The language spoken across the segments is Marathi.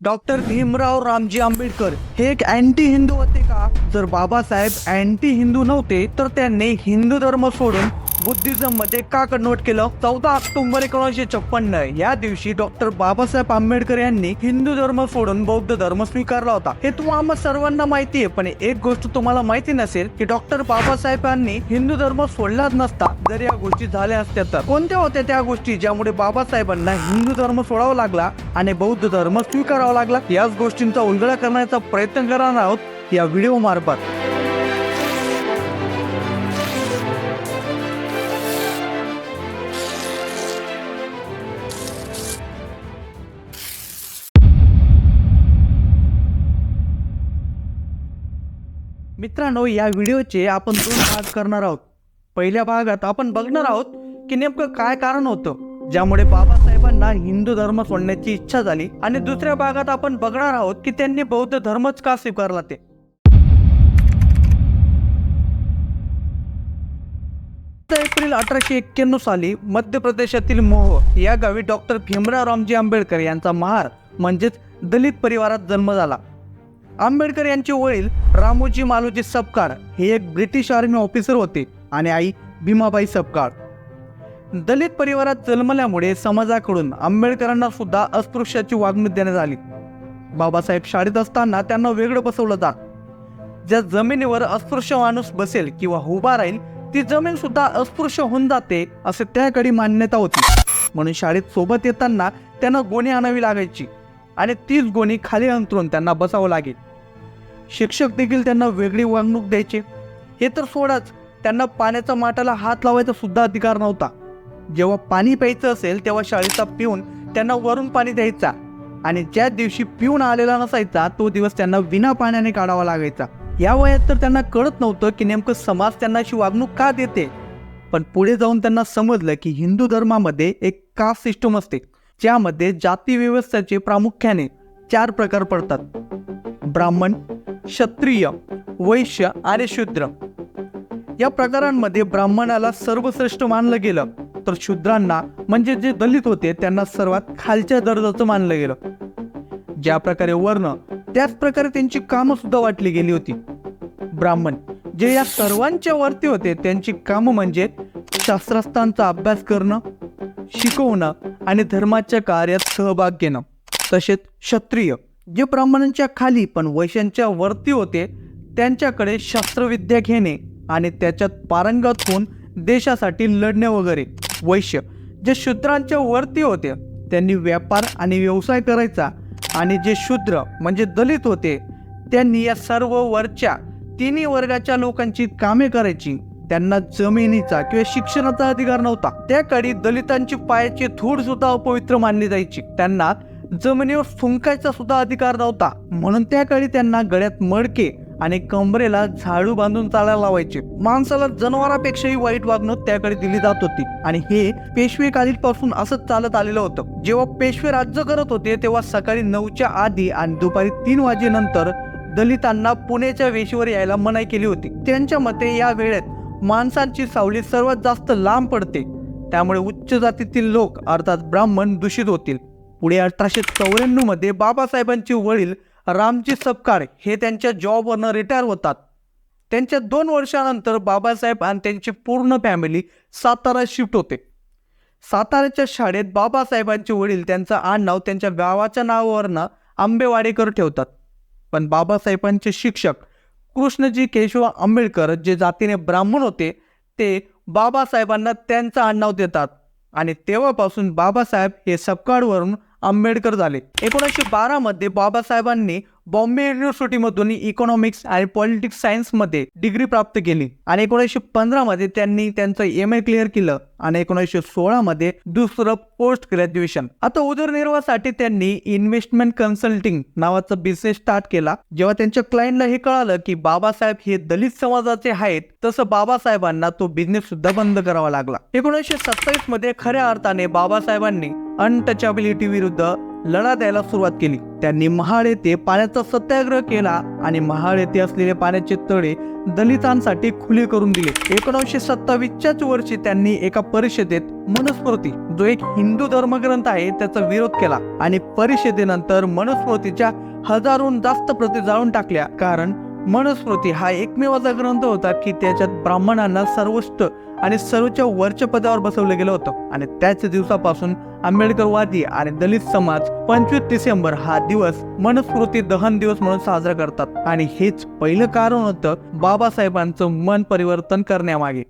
डॉक्टर भीमराव रामजी आंबेडकर हे एक अँटी हिंदू होते का? जर बाबासाहेब अँटी हिंदू नव्हते तर त्यांनी हिंदू धर्म सोडून बुद्धिझम मध्ये का कन्वर्ट केलं? 14 ऑक्टोबर 1956 या दिवशी डॉक्टर बाबासाहेब आंबेडकर यांनी हिंदू धर्म सोडून बौद्ध धर्म स्वीकारला होता. हे तुम्हाला सर्वांना माहिती आहे, पण एक गोष्ट तुम्हाला माहिती नसेल की डॉक्टर बाबासाहेबांनी हिंदू धर्म सोडलाच नसता जर या गोष्टी झाल्या असत्या तर. कोणत्या होत्या त्या गोष्टी ज्यामुळे बाबासाहेबांना हिंदू धर्म सोडावा लागला आणि बौद्ध धर्म स्वीकारावा लागला? याच गोष्टींचा उलगडा करण्याचा प्रयत्न करणार आहोत या व्हिडिओ मार्फत. मित्रांनो, या व्हिडिओचे आपण 2 भाग करणार आहोत. पहिल्या भागात आपण बघणार आहोत की नेमकं काय कारण होतं ज्यामुळे बाबासाहेबांना हिंदू धर्म सोडण्याची इच्छा झाली, आणि दुसऱ्या भागात आपण बघणार आहोत की त्यांनी बौद्ध धर्मच का स्वीकारला ते. एप्रिल 1891 साली मध्य प्रदेशातील मोह या गावी डॉक्टर भीमराव रामजी आंबेडकर यांचा महार म्हणजेच दलित परिवारात जन्म झाला. आंबेडकर यांचे वडील रामोजी मालोजी सपकाळ हे एक ब्रिटिश आर्मी ऑफिसर होते आणि आई भीमाबाई सपकाळ. दलित परिवारात जन्मल्यामुळे समाजाकडून आंबेडकरांना सुद्धा अस्पृश्याची वागणूक देण्यात आली. बाबासाहेब शाळेत असताना त्यांना वेगळं बसवलं जात. ज्या जमिनीवर अस्पृश्य माणूस बसेल किंवा उभा राहील ती जमीन सुद्धा अस्पृश्य होऊन जाते असे त्याकडे मान्यता होती. म्हणून शाळेत सोबत येताना त्यांना गोणी आणावी लागायची आणि तीच गोणी खाली अंतरून त्यांना बसावं लागेल. शिक्षक देखील त्यांना वेगळी वागणूक द्यायचे. हे तर सोडाच, त्यांना पाण्याच्या माठाला हात लावायचा सुद्धा अधिकार नव्हता. जेव्हा पाणी प्यायचं असेल तेव्हा शाळेचा पिऊन त्यांना वरून पाणी द्यायचा, आणि ज्या दिवशी पिऊन आलेला नसायचा तो दिवस त्यांना विना पाण्याने काढावा लागायचा. या वयात तर त्यांना कळत नव्हतं की नेमकं समाज त्यांना अशी वागणूक का देते, पण पुढे जाऊन त्यांना समजलं की हिंदू धर्मामध्ये एक कास्ट सिस्टम असते ज्यामध्ये जाती व्यवस्थेचे प्रामुख्याने 4 प्रकार पडतात: ब्राह्मण, क्षत्रिय, वैश्य आणि शूद्र. या प्रकारांमध्ये ब्राह्मणाला सर्वश्रेष्ठ मानलं गेलं तर शूद्रांना म्हणजे जे दलित होते त्यांना सर्वात खालच्या दर्जाचं मानलं गेलं. ज्या प्रकारे वर्ण त्याच प्रकारे त्यांची कामं सुद्धा वाटली गेली होती. ब्राह्मण जे या सर्वांच्या वरती होते त्यांची कामं म्हणजे शास्त्रार्थांचा अभ्यास करणं, शिकवणं आणि धर्माच्या कार्यात सहभाग घेणं. तसेच क्षत्रिय जे ब्राह्मणांच्या खाली पण वैश्यांच्या वरती होते त्यांच्याकडे शस्त्रविद्या घेणे आणि त्याच्यात पारंगत होऊन देशासाठी लढणे वगैरे. वैश्य जे शूद्रांच्या वरती होते त्यांनी व्यापार आणि व्यवसाय करायचा, आणि जे शूद्र म्हणजे दलित होते त्यांनी या सर्व वरच्या 3 वर्गाच्या लोकांची कामे करायची. त्यांना जमिनीचा किंवा शिक्षणाचा अधिकार नव्हता. त्या काळी दलितांची पायाची धूळ सुद्धा अपवित्र मानली जायची. त्यांना जमिनीवर फुंकायचा सुद्धा अधिकार नव्हता. म्हणून त्या काळी त्यांना गळ्यात मडके आणि कमरेला झाडू बांधून चालायला लावायचे. माणसाला जनावरांपेक्षाही वाईट वागणूक त्याकडे दिली जात होती, आणि हे पेशवे काळापासून असंच चालत आलेलं होतं. जेव्हा पेशवे राज्य करत होते तेव्हा सकाळी 9च्या आधी आणि दुपारी 3 वाजेनंतर दलितांना पुण्याच्या वेशीवर यायला मनाई केली होती. त्यांच्या मते या वेळेत माणसांची सावली सर्वात जास्त लांब पडते, त्यामुळे उच्च जातीतील लोक अर्थात ब्राह्मण दूषित होतील. पुढे 1894 मध्ये बाबासाहेबांचे वडील रामजी सपकाळ हे त्यांच्या जॉबवरनं रिटायर होतात. त्यांच्या 2 वर्षानंतर बाबासाहेब आणि त्यांची पूर्ण फॅमिली सातारा शिफ्ट होते. साताऱ्याच्या शाळेत बाबासाहेबांचे वडील त्यांचं आडनाव त्यांच्या गावाच्या नावावरनं आंबेवाडेकर ठेवतात. पण बाबासाहेबांचे शिक्षक कृष्णजी केशव आंबेडकर जे जातीने ब्राह्मण होते ते बाबासाहेबांना त्यांचं आडनाव देतात, आणि तेव्हापासून बाबासाहेब हे सपकाळवरून आंबेडकर झाले. 1912 मध्ये बाबासाहेबांनी बॉम्बे युनिव्हर्सिटीमधून इकॉनॉमिक्स आणि पॉलिटिक्स सायन्समध्ये डिग्री प्राप्त केली, आणि 1915 मध्ये त्यांनी त्यांचं MA क्लिअर केलं, आणि 1916 मध्ये दुसरं पोस्ट ग्रॅज्युएशन. आता उदरनिर्वाहासाठी त्यांनी इन्व्हेस्टमेंट कन्सल्टिंग नावाचा बिझनेस स्टार्ट केला. जेव्हा त्यांच्या क्लायंटला हे कळालं की बाबासाहेब हे दलित समाजाचे आहेत तसं बाबासाहेबांना तो बिझनेस सुद्धा बंद करावा लागला. 1927 मध्ये खऱ्या अर्थाने बाबासाहेबांनी अनटचॅबिलिटी विरुद्ध लढा द्यायला सुरुवात केली. त्यांनी महाड येथे पाण्याचा सत्याग्रह केला आणि महाड येथे असलेले पाण्याचे तळे दलितांसाठी खुले करून दिले. 1927च्याच वर्षी त्यांनी एका परिषदेत मनुस्मृती, जो एक हिंदू धर्मग्रंथ आहे, त्याचा विरोध केला आणि परिषदेनंतर मनुस्मृतीच्या हजारोहून जास्त प्रती जाळून टाकल्या. कारण मनुस्मृती हा एकमेव असा ग्रंथ होता की त्याच्यात ब्राह्मणांना सर्वोच्च आणि सर्वोच्च वरच्या पदावर बसवलं गेलं होतं. आणि त्याच दिवसापासून आंबेडकरवादी आणि दलित समाज 25 डिसेंबर हा दिवस मनुस्मृती दहन दिवस म्हणून साजरा करतात. आणि हेच पहिलं कारण होतं बाबासाहेबांचं मन परिवर्तन करण्यामागे.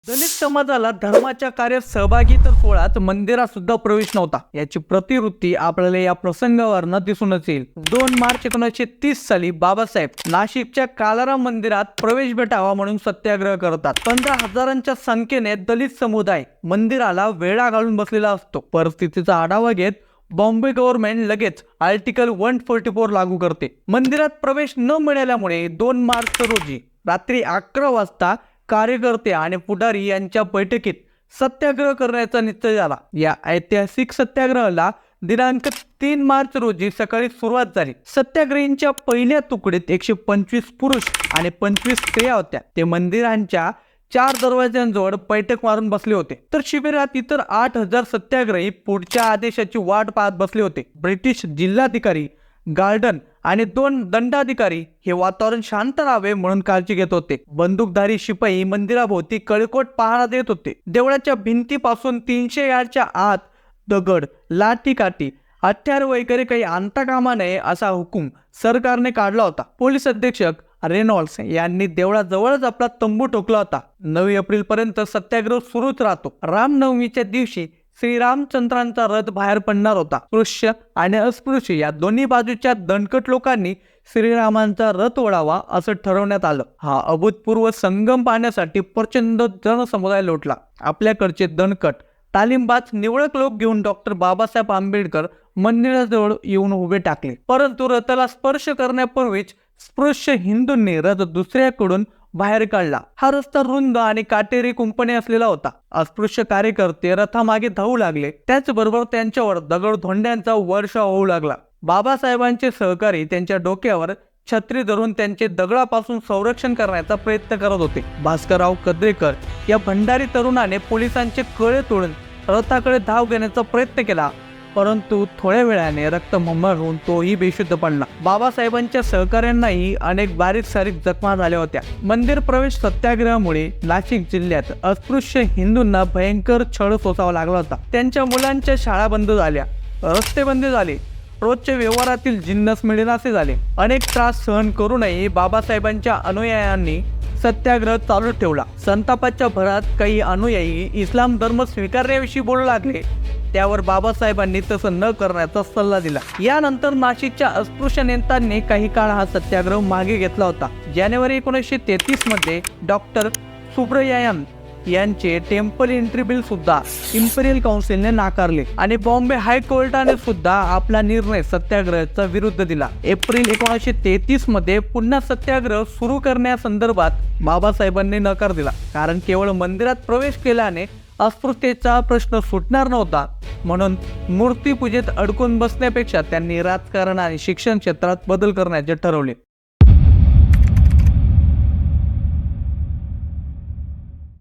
दलित समाजाला धर्माच्या कार्यात सहभागी तर सोळाच मंदिरात सुद्धा प्रवेश नव्हता. याची प्रतिवृत्ती आपल्याला या प्रसंगावरनं दिसूनच येईल. 2 मार्च 1930 साली बाबासाहेब नाशिकच्या कालाराम मंदिरात प्रवेश भेटावा म्हणून सत्याग्रह करतात. 15,000च्या संख्येने दलित समुदाय मंदिराला वेढा घालून बसलेला असतो. परिस्थितीचा आढावा घेत बॉम्बे गव्हर्नमेंट लगेच आर्टिकल 144 लागू करते. मंदिरात प्रवेश न मिळाल्यामुळे 2 मार्च रोजी रात्री 11 वाजता कार्यकर्ते आणि पुढारी यांच्या बैठकीत सत्याग्रह करण्याचा निश्चय झाला. या ऐतिहासिक सत्याग्रहाला दिनांक 3 मार्च रोजी सकाळी सुरुवात झाली. सत्याग्रहींच्या पहिल्या तुकडीत 125 पुरुष आणि 25 स्त्रिया होत्या. ते मंदिरांच्या 4 दरवाज्यांजवळ बैठक मारून बसले होते. तर शिबिरात इतर 8,000 सत्याग्रही पुढच्या आदेशाची वाट पाहत बसले होते. ब्रिटिश जिल्हाधिकारी, गार्डन आणि 2 दंडाधिकारी हे वातावरण शांत राहावे म्हणून काळजी घेत होते. बंदूकधारी शिपाई मंदिराभोवती कळकोट पहारा देत होते. देवळाच्या भिंतीपासून 300 यार्डच्या आत दगड, लाठी काठी, हत्यार वगैरे काही आणता कामा नये असा हुकूम सरकारने काढला होता. पोलीस अधीक्षक रेनॉल्ड्स यांनी देवळाजवळच आपला तंबू ठोकला होता. 9 एप्रिल पर्यंत सत्याग्रह सुरूच राहतो. रामनवमीच्या दिवशी श्रीरामचंद्रांचा रथ बाहेर पडणार होता. स्पृश्य आणि अस्पृश्य या दोन्ही बाजूच्या दणकट लोकांनी श्रीरामांचा रथ ओढावा असं ठरवण्यात आलं. हा अभूतपूर्व संगम पाहण्यासाठी प्रचंड जनसमुदाय लोटला. आपल्याकडचे दणकट तालीमबाज निवडक लोक घेऊन डॉक्टर बाबासाहेब आंबेडकर मंदिराजवळ येऊन उभे टाकले. परंतु रथाला स्पर्श करण्यापूर्वीच स्पृश्य हिंदूंनी रथ दुसऱ्याकडून बाहेर काढला. हा रस्ता रुंद आणि काटेरी कुंपणे असलेला होता. अस्पृश्य कार्यकर्ते रथामागे धावू लागले. त्याचबरोबर त्यांच्यावर दगडधोंड्यांचा वर्षाव होऊ लागला. बाबासाहेबांचे सहकारी त्यांच्या डोक्यावर छत्री धरून त्यांचे दगडापासून संरक्षण करण्याचा प्रयत्न करत होते. भास्करराव कद्रेकर या भंडारी तरुणाने पोलिसांचे कळे तोडून रथाकडे धाव घेण्याचा प्रयत्न केला. परंतु थोड्या वेळाने रक्तमंमळ होऊन तोही बेशुद्ध पडला. बाबासाहेबांच्या सहकाऱ्यांनाही अनेक बारीक सारीक जखमा झाल्या होत्या. मंदिर प्रवेश सत्याग्रहामुळे नाशिक जिल्ह्यात अस्पृश्य हिंदूंना भयंकर छळ सोसावा लागला होता. त्यांच्या मुलांच्या शाळा बंद झाल्या, रस्ते बंद झाले, रोजच्या व्यवहारातील जिन्नस मिळेनासे झाले. अनेक त्रास सहन करूनही बाबासाहेबांच्या अनुयायांनी सत्याग्रह चालू ठेवला. संतापाच्या भरात काही अनुयायी इस्लाम धर्म स्वीकारण्याविषयी बोलू लागले. त्यावर बाबासाहेबांनी तसं न करण्याचा सल्ला दिला. यानंतर नाशिकच्या अस्पृश्य नेत्यांनी काही काळ हा सत्याग्रह मागे घेतला होता. जानेवारी 1933 मध्ये डॉक्टर सुब्रयायन यांचे टेम्पल एंट्री बिल सुद्धा इम्पेरियल काउन्सिलने नाकारले आणि बॉम्बे हायकोर्टाने सुद्धा आपला निर्णय सत्याग्रहाचा विरुद्ध दिला. एप्रिल 1933 मध्ये पुन्हा सत्याग्रह सुरू करण्यासंदर्भात बाबासाहेबांनी नकार दिला. कारण केवळ मंदिरात प्रवेश केल्याने अस्पृश्यतेचा प्रश्न सुटणार नव्हता. म्हणून मूर्तीपूजेत अडकून बसण्यापेक्षा त्यांनी राजकारण आणि शिक्षण क्षेत्रात बदल करण्याचे ठरवले.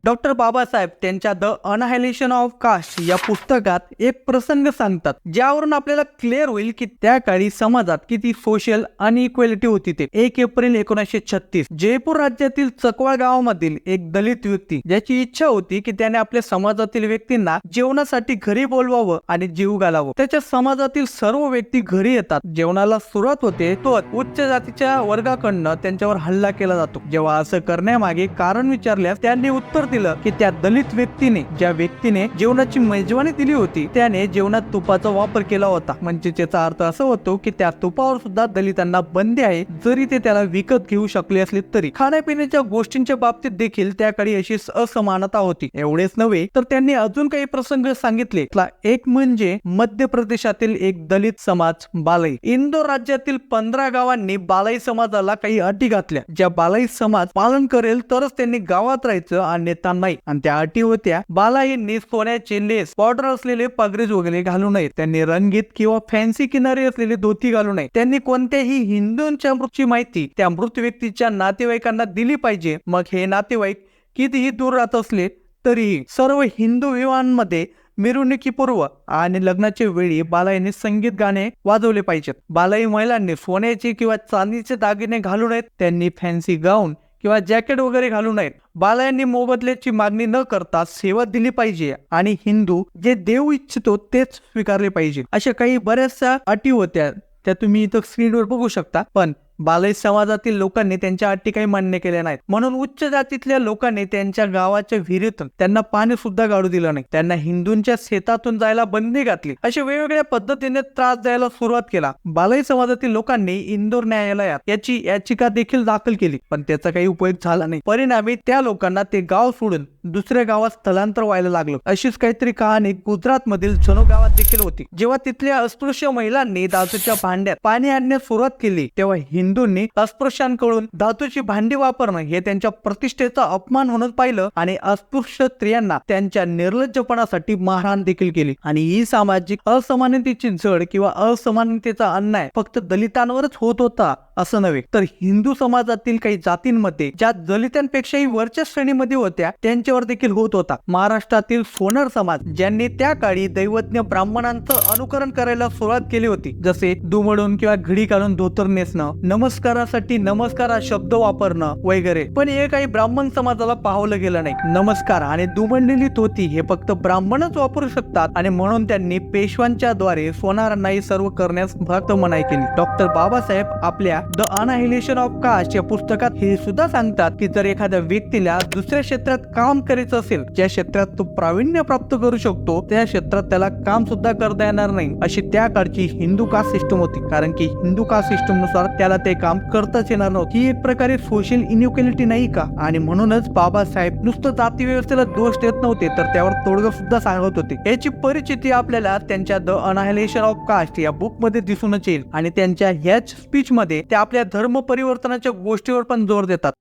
डॉक्टर बाबासाहेब त्यांच्या द अनहायलेशन ऑफ कास्ट या पुस्तकात एक प्रसंग सांगतात, ज्यावरून आपल्याला क्लिअर होईल की त्या काळी समाजात किती सोशल अनइक्वॅलिटी होती. ते 1 एप्रिल 1936 जयपूर राज्यातील चकवाळ गावामधील एक दलित व्यक्ती, ज्याची इच्छा होती की त्याने आपल्या समाजातील व्यक्तींना जेवणासाठी घरी बोलवावं आणि जीव घालावं. त्याच्या समाजातील सर्व व्यक्ती घरी येतात. जेवणाला सुरुवात होते तो उच्च जातीच्या वर्गाकडनं त्यांच्यावर हल्ला केला जातो. जेव्हा असं करण्यामागे कारण विचारल्यास त्यांनी उत्तर दिलं दिलं की त्या दलित व्यक्तीने, ज्या व्यक्तीने जेवणाची मेजवानी दिली होती, त्याने जेवणात तुपाचा वापर केला होता. म्हणजे त्याचा अर्थ असा होतो की त्या तुपावर सुद्धा दलितांना बंदी आहे, जरी ते त्याला विकत घेऊ शकले असले तरी. खाण्यापिण्याच्या गोष्टींच्या बाबतीत देखील त्याकडे अशी असमानता होती. एवढेच नव्हे तर त्यांनी अजून काही प्रसंग सांगितले. एक म्हणजे मध्य प्रदेशातील एक दलित समाज बालाई. इंदोर राज्यातील 15 गावांनी बालाई समाजाला काही अटी घातल्या, ज्या बालाई समाज पालन करेल तरच त्यांनी गावात राहायचं, अन्यथा नाही. आणि त्या अटी होत्या, बालाईंनी सोन्याचे लेस, बॉर्डर असलेले पगडीज वगैरे घालू नयेत, त्यांनी रंगीत किंवा फॅन्सी किनारे असलेले धोती घालू नये, त्यांनी कोणत्याही हिंदूंच्या मृत्यूची माहिती त्या मृत व्यक्तीच्या नातेवाईकांना दिली पाहिजे. मग हे नातेवाईक कितीही दूर राहत असले तरीही. सर्व हिंदू विवाहांमध्ये मिरवणुकीपूर्व आणि लग्नाच्या वेळी बालाईंनी संगीत गाणे वाजवले पाहिजेत. बालाई महिलांनी सोन्याचे किंवा चांदीचे दागिने घालू नयेत, त्यांनी फॅन्सी गाऊन किंवा जॅकेट वगैरे घालू नयेत. बालायांनी मोबदल्याची मागणी न करता सेवा दिली पाहिजे आणि हिंदू जे देऊ इच्छितो तेच स्वीकारले पाहिजे. अशा काही बऱ्याचशा अटी होत्या, त्या तुम्ही इथं स्क्रीनवर बघू शकता. पण बालाई समाजातील लोकांनी त्यांच्या अटी काही मान्य केल्या नाहीत, म्हणून उच्च जातीतल्या लोकांनी त्यांच्या गावाच्या विहिरीतून त्यांना पाणी सुद्धा काढू दिलं नाही, त्यांना हिंदूंच्या शेतातून जायला बंदी घातली. अशा वेगवेगळ्या पद्धतीने त्रास द्यायला सुरुवात केला. बालाई समाजातील लोकांनी इंदोर न्यायालयात याची याचिका देखील दाखल केली, पण त्याचा काही उपयोग झाला नाही. परिणामी त्या लोकांना ते गाव सोडून दुसऱ्या गावात स्थलांतर व्हायला लागलं. अशीच काहीतरी कहाणी गुजरात मधील जनो गावात देखील होती. जेव्हा तिथल्या अस्पृश्य महिलांनी धातूच्या भांड्यात पाणी आणण्यास सुरुवात केली, तेव्हा हिंदूंनी अस्पृश्यांकडून धातूची भांडी वापरणं हे त्यांच्या प्रतिष्ठेचा अपमान म्हणून पाहिलं आणि अस्पृश्य स्त्रियांना त्यांच्या निर्लज्जपणासाठी मारहाण देखील केली. आणि ही सामाजिक असमानतेची झड किंवा असमानतेचा अन्याय फक्त दलितांवरच होत होता असं नव्हे, तर हिंदू समाजातील काही जातींमध्ये, ज्या दलितांपेक्षाही वरच्या श्रेणीमध्ये होत्या, त्यांच्यावर देखील होत होता. महाराष्ट्रातील सोनार समाज, ज्यांनी त्या काळी दैवज्ञ ब्राह्मणांचं अनुकरण करायला सुरुवात केली होती, जसे दुमडून किंवा घडी घालून धोतर नेसणं, नमस्कारासाठी नमस्कार हा शब्द वापरणं वगैरे. पण हे काही ब्राह्मण समाजाला पाहवलं गेलं नाही. नमस्कार आणि दुमडलेली धोती हे फक्त ब्राह्मणच वापरू शकतात आणि म्हणून त्यांनी पेशवांच्या द्वारे सोनारांना हे सर्व करण्यास फक्त मनाई केली. डॉक्टर बाबासाहेब आपल्या द अनाहिलेशन ऑफ कास्ट या पुस्तकात हे सुद्धा सांगतात की जर एखाद्या व्यक्तीला दुसऱ्या क्षेत्रात काम करायचं असेल, ज्या क्षेत्रात तो प्रावीण्य प्राप्त करू शकतो, त्या क्षेत्रात त्याला काम सुद्धा करता येणार नाही, अशी त्या काळची हिंदू कास्ट सिस्टम होती. कारण की हिंदू कास्ट सिस्टम नुसार त्याला ते काम करताच येणार नव्हतं. ही एक प्रकारे सोशल इनइक्वॅलिटी नाही का? आणि म्हणूनच बाबासाहेब नुसतं जाती व्यवस्थेला दोष देत नव्हते, तर त्यावर तोडगा सुद्धा सांगत होते. याची परिचिती आपल्याला त्यांच्या द अनाहिलेशन ऑफ कास्ट या बुक मध्ये दिसूनच येईल. आणि त्यांच्या ह्याच स्पीच मध्ये ते आपल्या धर्म परिवर्तनाच्या गोष्टीवर पण जोर देतात.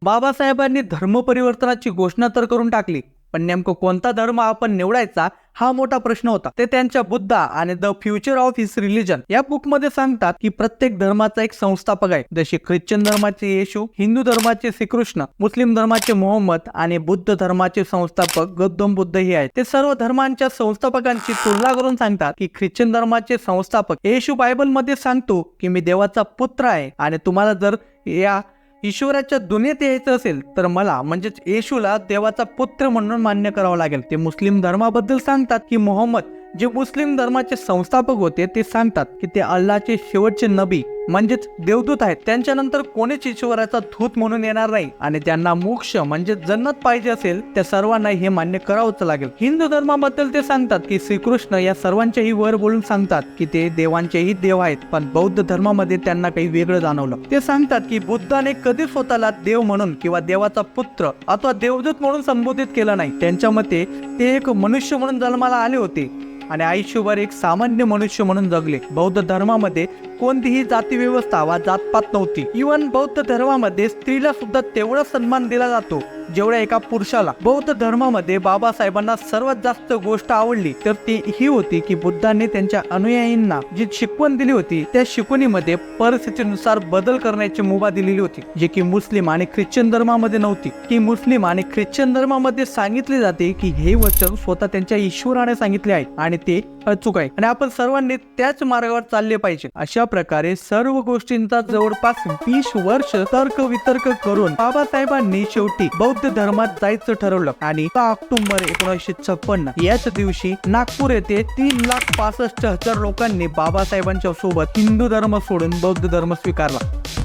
बाबासाहेबांनी धर्म परिवर्तनाची घोषणा तर करून टाकली, पण नेमकं कोणता धर्म आपण निवडायचा हा मोठा प्रश्न होता. ते त्यांच्या बुद्धा आणि the future of his religion या बुक मध्ये सांगतात की प्रत्येक धर्माचा एक संस्थापक आहे. जसे ख्रिश्चन धर्माचे येशू, हिंदू धर्माचे श्रीकृष्ण, मुस्लिम धर्माचे मोहम्मद आणि बुद्ध धर्माचे संस्थापक गौतम बुद्ध हे आहेत. ते सर्व धर्मांच्या संस्थापकांची तुलना करून सांगतात की ख्रिश्चन धर्माचे संस्थापक येशू बायबल मध्ये सांगतो की मी देवाचा पुत्र आहे आणि तुम्हाला जर या ईश्वराच्या दुनियेत यायचं असेल तर मला म्हणजेच येशूला देवाचा पुत्र म्हणून मान्य करावं लागेल. ते मुस्लिम धर्माबद्दल सांगतात की मोहम्मद, जे मुस्लिम धर्माचे संस्थापक होते, ते सांगतात की ते अल्लाहचे शेवटचे नबी म्हणजेच देवदूत आहेत. त्यांच्यानंतर कोणीच ईश्वराचा दूत म्हणून येणार नाही आणि ज्यांना मोक्ष म्हणजे जन्नत पाहिजे असेल त्या सर्वांना हे मान्य करावंच लागेल. हिंदू धर्माबद्दल ते सांगतात की श्रीकृष्ण या सर्वांच्याही वर बोलून सांगतात की ते देवांचेही देव आहेत. पण बौद्ध धर्मामध्ये त्यांना काही वेगळं जाणवलं. ते सांगतात की बुद्धाने कधी स्वतःला देव म्हणून किंवा देवाचा पुत्र अथवा देवदूत म्हणून संबोधित केलं नाही. त्यांच्या मते ते एक मनुष्य म्हणून जन्माला आले होते आणि आयुष्यभर एक सामान्य मनुष्य म्हणून जगले. बौद्ध धर्मामध्ये कोणतीही जाती व्यवस्था वा जातपात नव्हती. इव्हन बौद्ध धर्मामध्ये स्त्रीला सुद्धा तेवढा सन्मान दिला जातो जेवढ्या एका पुरुषाला. बौद्ध धर्मामध्ये बाबासाहेबांना सर्वात जास्त गोष्ट आवडली तर ती ही होती की बुद्धांनी त्यांच्या अनुयायींना जी शिकवण दिली होती त्या शिकवणीमध्ये परिस्थितीनुसार बदल करण्याची मुभा दिलेली होती, जे की मुस्लिम आणि ख्रिश्चन धर्मामध्ये नव्हती. की मुस्लिम आणि ख्रिश्चन धर्मामध्ये सांगितले जाते की हे वचन स्वतः त्यांच्या ईश्वराने सांगितले आहे आणि ते अचूक आहे आणि आपण सर्वांनी त्याच मार्गावर चालले पाहिजे. अशा प्रकारे सर्व गोष्टींचा जवळपास 20 वर्ष तर्क वितर्क करून बाबासाहेबांनी शेवटी बौद्ध धर्मात जायचं ठरवलं आणि 6 ऑक्टोबर 1956 याच दिवशी नागपूर येथे 3,65,000 लोकांनी बाबासाहेबांच्या सोबत हिंदू धर्म सोडून बौद्ध धर्म स्वीकारला.